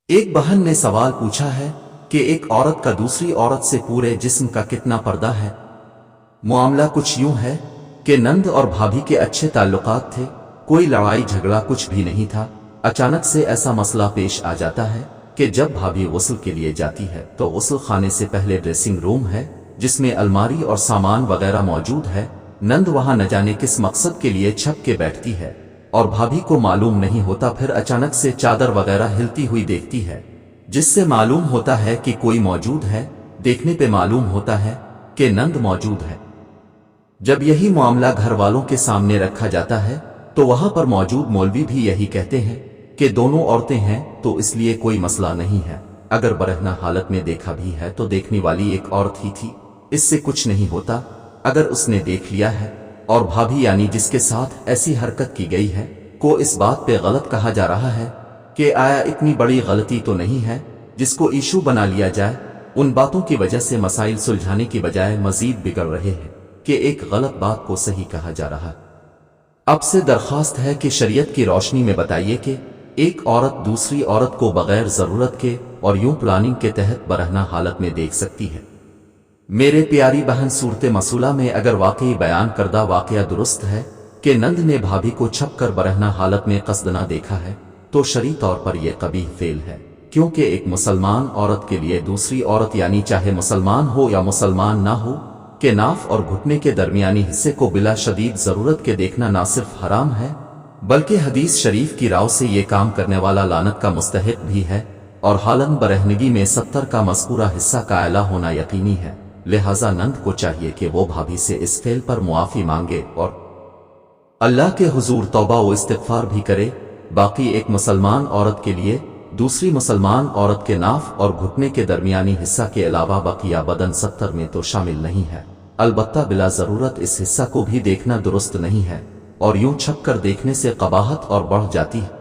ایک بہن نے سوال پوچھا ہے کہ ایک عورت کا دوسری عورت سے پورے جسم کا کتنا پردہ ہے؟ معاملہ کچھ یوں ہے کہ نند اور بھابھی کے اچھے تعلقات تھے، کوئی لڑائی جھگڑا کچھ بھی نہیں تھا۔ اچانک سے ایسا مسئلہ پیش آ جاتا ہے کہ جب بھابھی غسل کے لیے جاتی ہے تو غسل خانے سے پہلے ڈریسنگ روم ہے جس میں الماری اور سامان وغیرہ موجود ہے، نند وہاں نہ جانے کس مقصد کے لیے چھپ کے بیٹھتی ہے اور بھابھی کو معلوم نہیں ہوتا، پھر اچانک سے چادر وغیرہ ہلتی ہوئی دیکھتی ہے جس سے معلوم ہوتا ہے کہ کوئی موجود ہے۔ دیکھنے پہ معلوم ہوتا ہے کہ نند موجود ہے۔ جب یہی معاملہ گھر والوں کے سامنے رکھا جاتا ہے تو وہاں پر موجود مولوی بھی یہی کہتے ہیں کہ دونوں عورتیں ہیں تو اس لیے کوئی مسئلہ نہیں ہے، اگر برہنہ حالت میں دیکھا بھی ہے تو دیکھنے والی ایک عورت ہی تھی، اس سے کچھ نہیں ہوتا۔ اگر اس نے دیکھ لیا ہے اور بھابھی یعنی جس کے ساتھ ایسی حرکت کی گئی ہے کو اس بات پہ غلط کہا جا رہا ہے کہ آیا اتنی بڑی غلطی تو نہیں ہے جس کو ایشو بنا لیا جائے، ان باتوں کی وجہ سے مسائل سلجھانے کی بجائے مزید بگڑ رہے ہیں کہ ایک غلط بات کو صحیح کہا جا رہا ہے۔ اب سے درخواست ہے کہ شریعت کی روشنی میں بتائیے کہ ایک عورت دوسری عورت کو بغیر ضرورت کے اور یوں پلاننگ کے تحت برہنہ حالت میں دیکھ سکتی ہے؟ میرے پیاری بہن، صورت مسئلہ میں اگر واقعی بیان کردہ واقعہ درست ہے کہ نند نے بھابھی کو چھپ کر برہنہ حالت میں قصدنہ دیکھا ہے تو شرعی طور پر یہ قبیح فعل ہے، کیونکہ ایک مسلمان عورت کے لیے دوسری عورت یعنی چاہے مسلمان ہو یا مسلمان نہ ہو کہ ناف اور گھٹنے کے درمیانی حصے کو بلا شدید ضرورت کے دیکھنا نہ صرف حرام ہے بلکہ حدیث شریف کی راو سے یہ کام کرنے والا لعنت کا مستحق بھی ہے، اور حالن برہنگی میں 70 کا مذکورہ حصہ کا اعلیٰ ہونا یقینی ہے۔ لہذا نند کو چاہیے کہ وہ بھابھی سے اس فعل پر معافی مانگے اور اللہ کے حضور توبہ و استغفار بھی کرے۔ باقی ایک مسلمان عورت کے لیے دوسری مسلمان عورت کے ناف اور گھٹنے کے درمیانی حصہ کے علاوہ بقیہ بدن 70 میں تو شامل نہیں ہے، البتہ بلا ضرورت اس حصہ کو بھی دیکھنا درست نہیں ہے، اور یوں چھپ کر دیکھنے سے قباحت اور بڑھ جاتی ہے۔